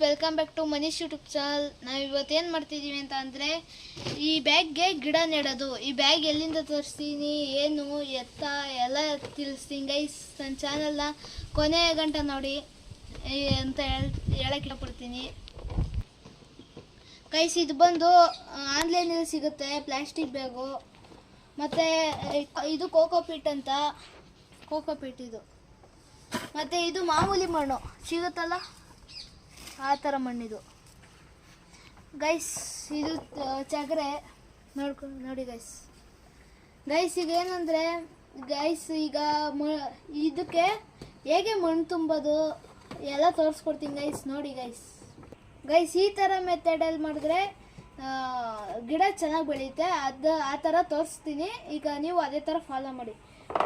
Welcome back to Manish YouTube channel. ನಾವು ಇವತ್ತೇನು ಮಾಡ್ತಿದ್ದೀವಿ ಅಂತ ಅಂದರೆ ಈ ಬ್ಯಾಗ್ಗೆ ಗಿಡ ನೆಡೋದು. ಈ ಬ್ಯಾಗ್ ಎಲ್ಲಿಂದ ತರಿಸ್ತೀನಿ, ಏನು ಎತ್ತ ಎಲ್ಲ ತಿಳಿಸ್ತೀನಿ ಗೈಸ್. ನನ್ನ ಚಾನಲ್ನ ಕೊನೆಯ ಗಂಟ ನೋಡಿ ಅಂತ ಹೇಳಕ್ಕೆ ಇಷ್ಟಪಡ್ತೀನಿ ಗೈಸ್. ಇದು ಬಂದು ಆನ್ಲೈನಲ್ಲಿ ಸಿಗುತ್ತೆ, ಪ್ಲಾಸ್ಟಿಕ್ ಬ್ಯಾಗು. ಮತ್ತು ಇದು ಕೋಕೋಪೀಟ್ ಅಂತ, ಕೋಕೋಪೀಟ್ ಇದು. ಮತ್ತು ಇದು ಮಾಮೂಲಿ ಮಣ್ಣು ಸಿಗುತ್ತಲ್ಲ, ಆ ಥರ ಮಣ್ಣಿದು ಗೈಸ್. ಇದು ಚಗರೆ ನೋಡಿ ಗೈಸ್. ಈಗ ಏನಂದರೆ ಗೈಸ್, ಈಗ ಇದಕ್ಕೆ ಹೇಗೆ ಮಣ್ಣು ತುಂಬೋದು ಎಲ್ಲ ತೋರಿಸ್ಕೊಡ್ತೀನಿ ಗೈಸ್. ನೋಡಿ ಗೈಸ್, ಈ ಥರ ಮೆಥಡಲ್ಲಿ ಮಾಡಿದ್ರೆ ಗಿಡ ಚೆನ್ನಾಗಿ ಬೆಳೆಯುತ್ತೆ. ಆ ಥರ ತೋರಿಸ್ತೀನಿ. ಈಗ ನೀವು ಅದೇ ಥರ ಫಾಲೋ ಮಾಡಿ.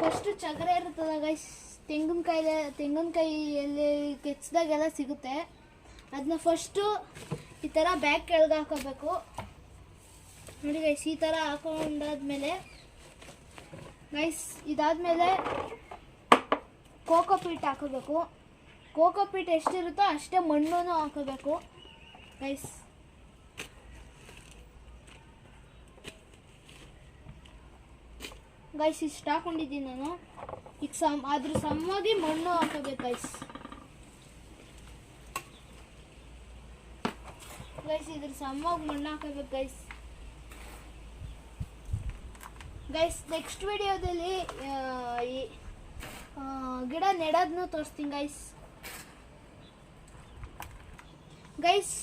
ಫಸ್ಟು ಚಗರೆ ಇರುತ್ತಲ್ಲ ಗೈಸ್, ತೆಂಗಿನಕಾಯಿಯಲ್ಲಿ ಕೆಚ್ಚಿದಾಗೆಲ್ಲ ಸಿಗುತ್ತೆ. ಅದನ್ನ ಫಸ್ಟು ಈ ಥರ ಬ್ಯಾಗ್ ಕೆಳಗೆ ಹಾಕೋಬೇಕು. ನೋಡಿ ಗೈಸ್, ಈ ಥರ ಹಾಕೊಂಡಾದ್ಮೇಲೆ ಗೈಸ್, ಇದಾದಮೇಲೆ ಕೋಕೋಪೀಟ್ ಹಾಕೋಬೇಕು. ಕೋಕೋಪೀಟ್ ಎಷ್ಟಿರುತ್ತೋ ಅಷ್ಟೇ ಮಣ್ಣು ಹಾಕೋಬೇಕು ಗೈಸ್. ಇಷ್ಟು ಹಾಕೊಂಡಿದ್ದೀನಿ ನಾನು. ಈಗ ಅದ್ರ ಸಮವಾಗಿ ಮಣ್ಣು ಹಾಕೋಬೇಕು ಗೈಸ್. ಇದ್ರ ಸಮವಾಗಿ ಮಣ್ಣು ಹಾಕೋಬೇಕು ಗೈಸ್. ನೆಕ್ಸ್ಟ್ ವಿಡಿಯೋದಲ್ಲಿ ಗಿಡ ನೆಡೋದನ್ನು ತೋರಿಸ್ತೀನಿ ಗೈಸ್.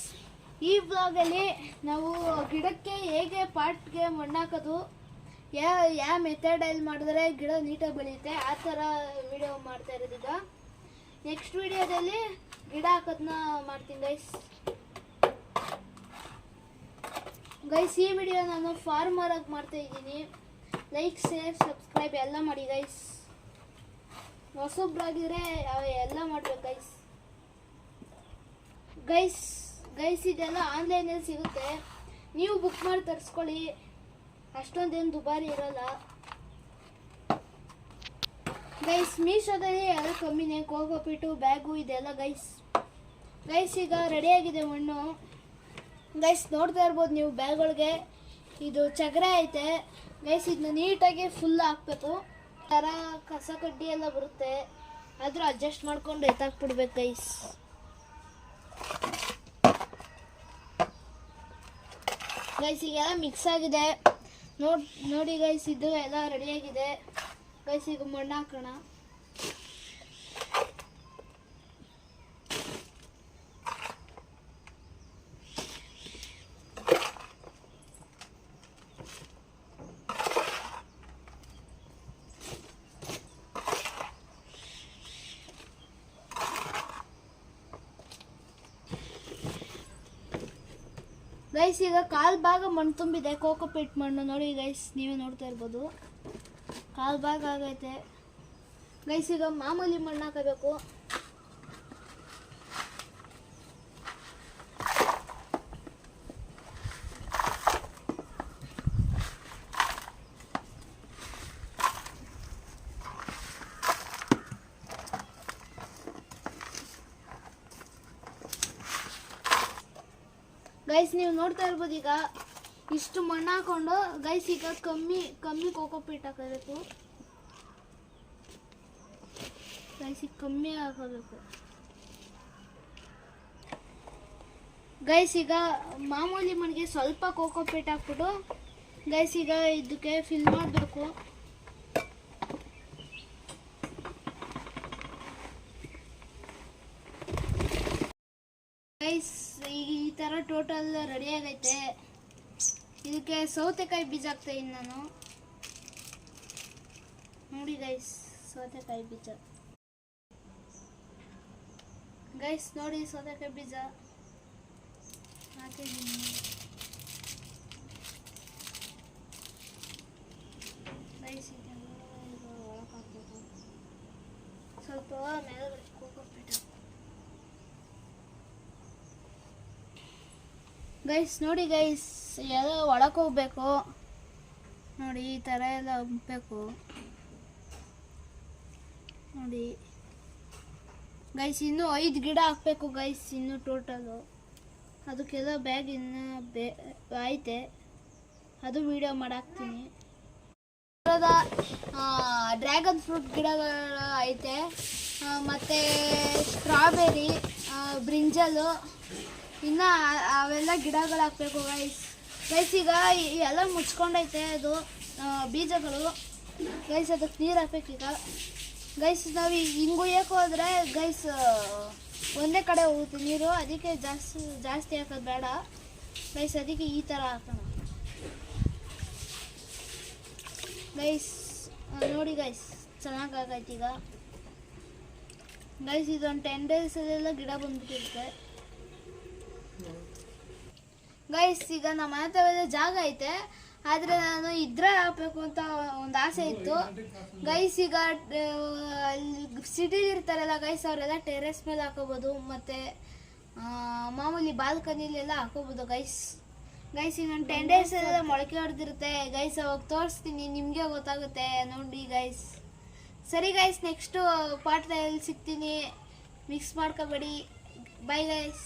ಈ ಬ್ಲಾಗಲ್ಲಿ ನಾವು ಗಿಡಕ್ಕೆ ಹೇಗೆ ಪಾಟ್ಗೆ ಮಣ್ಣು ಹಾಕೋದು, ಯಾವ ಮೆಥಡಲ್ಲಿ ಮಾಡಿದ್ರೆ ಗಿಡ ನೀಟಾಗಿ ಬೆಳೆಯುತ್ತೆ, ಆ ಥರ ವಿಡಿಯೋ ಮಾಡ್ತಾ ಇರೋದು. ಈಗ ನೆಕ್ಸ್ಟ್ ವಿಡಿಯೋದಲ್ಲಿ ಗಿಡ ಹಾಕೋದನ್ನ ಮಾಡ್ತೀನಿ ಗೈಸ್. ಈ ವಿಡಿಯೋ ನಾನು ಫಾರ್ಮರಾಗಿ ಮಾಡ್ತಾ ಇದ್ದೀನಿ. ಲೈಕ್, ಶೇರ್, ಸಬ್ಸ್ಕ್ರೈಬ್ ಎಲ್ಲ ಮಾಡಿ ಗೈಸ್. ಹೊಸೊಬ್ಬರಾಗಿದ್ರೆ ಎಲ್ಲ ಮಾಡ್ಬೇಕು ಗೈಸ್. ಇದೆಲ್ಲ ಆನ್ಲೈನಲ್ಲಿ ಸಿಗುತ್ತೆ, ನೀವು ಬುಕ್ ಮಾಡಿ ತರಿಸ್ಕೊಳ್ಳಿ. ಅಷ್ಟೊಂದೇನು ದುಬಾರಿ ಇರೋಲ್ಲ ಗೈಸ್. ಮೀಶೋದಲ್ಲಿ ಎಲ್ಲ ಕಮ್ಮಿನೇ, ಕೋಕೋಪೀಟು ಬ್ಯಾಗು ಇದೆಲ್ಲ ಗೈಸ್. ಈಗ ರೆಡಿಯಾಗಿದೆ ಮಣ್ಣು ಗೈಸ್. ನೋಡ್ತಾ ಇರ್ಬೋದು ನೀವು ಬ್ಯಾಗ್ ಇದು ಚಗರೆ ಐತೆ ಗೈಸ್. ಇದನ್ನ ನೀಟಾಗಿ ಫುಲ್ ಹಾಕ್ಬೇಕು. ಥರ ಕಸ ಕಡ್ಡಿ ಎಲ್ಲ ಬರುತ್ತೆ, ಆದರೂ ಅಡ್ಜಸ್ಟ್ ಮಾಡ್ಕೊಂಡು ಎತ್ತಾಕ್ಬಿಡ್ಬೇಕು ಗೈಸ್. ಈಗೆಲ್ಲ ಮಿಕ್ಸ್ ಆಗಿದೆ ನೋಡಿ ಗೈಸ್. ಇದು ಎಲ್ಲ ರೆಡಿಯಾಗಿದೆ ಗೈಸ್. ಈಗ ಮಣ್ಣು ಹಾಕೋಣ. ಗೈಸ್, ಈಗ ಕಾಲು ಭಾಗ ಮಣ್ಣು ತುಂಬಿದೆ, ಕೋಕೋಪೀಟ್ ಮಣ್ಣು. ನೋಡಿ ಗೈಸ್, ನೀವೇ ನೋಡ್ತಾ ಇರ್ಬೋದು, ಕಾಲು ಭಾಗ ಆಗೈತೆ ಗೈಸ್. ಈಗ ಮಾಮೂಲಿ ಮಣ್ಣು ಹಾಕಬೇಕು. ಗೈಸ್, ನೀವು ನೋಡ್ತಾ ಇರ್ಬೋದು. ಈಗ ಇಷ್ಟು ಮಣ್ಣು ಹಾಕೊಂಡು ಗೈಸ್, ಈಗ ಕಮ್ಮಿ ಕೋಕೋಪೀಟ್ ಹಾಕೋಬೇಕು ಗೈಸ್. ಈಗ ಕಮ್ಮಿ ಹಾಕೋಬೇಕು ಗೈಸ್. ಈಗ ಮಾಮೂಲಿ ಮಣ್ಣಿಗೆ ಸ್ವಲ್ಪ ಕೋಕೋಪೀಟ್ ಹಾಕ್ಬಿಟ್ಟು ಗೈಸ್, ಈಗ ಇದಕ್ಕೆ ಫಿಲ್ ಮಾಡಬೇಕು ಗೈಸ್. ಈಗ ಈ ಥರ ಟೋಟಲ್ ರೆಡಿ ಆಗೈತೆ. ಇದಕ್ಕೆ ಸೌತೆಕಾಯಿ ಬೀಜ ಹಾಕ್ತಾಯಿದ್ದೀನಿ ನಾನು. ನೋಡಿ ಗೈಸ್, ಸೌತೆಕಾಯಿ ಬೀಜ ಗೈಸ್. ನೋಡಿ ಸೌತೆಕಾಯಿ ಬೀಜ ಹಾಕಿದ್ದೀನಿ ಗೈಸ್. ಇದೆಲ್ಲ ಒಳಗೆ ಹಾಕ್ಬೇಕು. ಸ್ವಲ್ಪ ಮೇಲ್ಗಡೆ ಕೋಕೋಪೀಟ್ ಗೈಸ್. ನೋಡಿ ಗೈಸ್, ಎಲ್ಲ ಒಳಕ್ಕೆ ಹೋಗ್ಬೇಕು. ನೋಡಿ ಈ ಥರ ಎಲ್ಲ ಹೋಗ್ಬೇಕು ನೋಡಿ. ಗೈಸ್ ಇನ್ನೂ 5 ಗಿಡ ಹಾಕಬೇಕು ಗೈಸ್, ಇನ್ನು ಟೋಟಲು ಅದಕ್ಕೆಲ್ಲ ಬ್ಯಾಗ್ ಇನ್ನು ಐತೆ, ಅದು ವಿಡಿಯೋ ಮಾಡಾಕ್ತೀನಿ. ಡ್ರ್ಯಾಗನ್ ಫ್ರೂಟ್ ಗಿಡಗಳು ಐತೆ, ಮತ್ತು ಸ್ಟ್ರಾಬೆರಿ, ಬ್ರಿಂಜಲು, ಇನ್ನು ಅವೆಲ್ಲ ಗಿಡಗಳು ಹಾಕಬೇಕು ಗೈಸ್. ಈಗ ಎಲ್ಲ ಮುಚ್ಕೊಂಡೈತೆ ಅದು ಬೀಜಗಳು ಗೈಸ್, ಅದಕ್ಕೆ ನೀರು ಹಾಕ್ಬೇಕೀಗ ಗೈಸ್. ನಾವು ಹಿಂಗೆ ಉಯ್ಯಕ್ಕೆ ಹೋದರೆ ಗೈಸ್ ಒಂದೇ ಕಡೆ ಹೋಗುತ್ತೆ ನೀರು, ಅದಕ್ಕೆ ಜಾಸ್ತಿ ಹಾಕೋದು ಬೇಡ ಗೈಸ್, ಅದಕ್ಕೆ ಈ ಥರ ಹಾಕೋಣ ಗೈಸ್. ನೋಡಿ ಗೈಸ್ ಚೆನ್ನಾಗಾಗೈತೆ ಈಗ ಗೈಸ್. ಇದೊಂದು 10 ಡೇಸಲ್ಲೆಲ್ಲ ಗಿಡ ಬಂದ್ಬಿಟ್ಟಿರುತ್ತೆ ಗೈಸ್. ಈಗ ನಮ್ಮ ಮನೆ ಹತ್ರ ಜಾಗ ಐತೆ, ಆದರೆ ನಾನು ಇದ್ರೆ ಹಾಕಬೇಕು ಅಂತ ಒಂದು ಆಸೆ ಇತ್ತು ಗೈಸ್. ಈಗ ಸಿಟಿಲಿ ಇರ್ತಾರಲ್ಲ ಗೈಸ್, ಅವರೆಲ್ಲ ಟೆರೆಸ್ ಮೇಲೆ ಹಾಕೋಬೋದು, ಮತ್ತು ಮಾಮೂಲಿ ಬಾಲ್ಕನಿಲೆಲ್ಲ ಹಾಕೋಬೋದು ಗೈಸ್. ಇನ್ನೊಂದು 10 ಡೇಸಲ್ಲೆಲ್ಲ ಮೊಳಕೆ ಹೊಡೆದಿರುತ್ತೆ ಗೈಸ್, ಅವಾಗ ತೋರಿಸ್ತೀನಿ, ನಿಮಗೆ ಗೊತ್ತಾಗುತ್ತೆ ನೋಡಿ ಗೈಸ್. ಸರಿ ಗೈಸ್, ನೆಕ್ಸ್ಟು ಪಾಠದಲ್ಲಿ ಸಿಗ್ತೀನಿ, ಮಿಕ್ಸ್ ಮಾಡ್ಕೋಬೇಡಿ. Bye guys.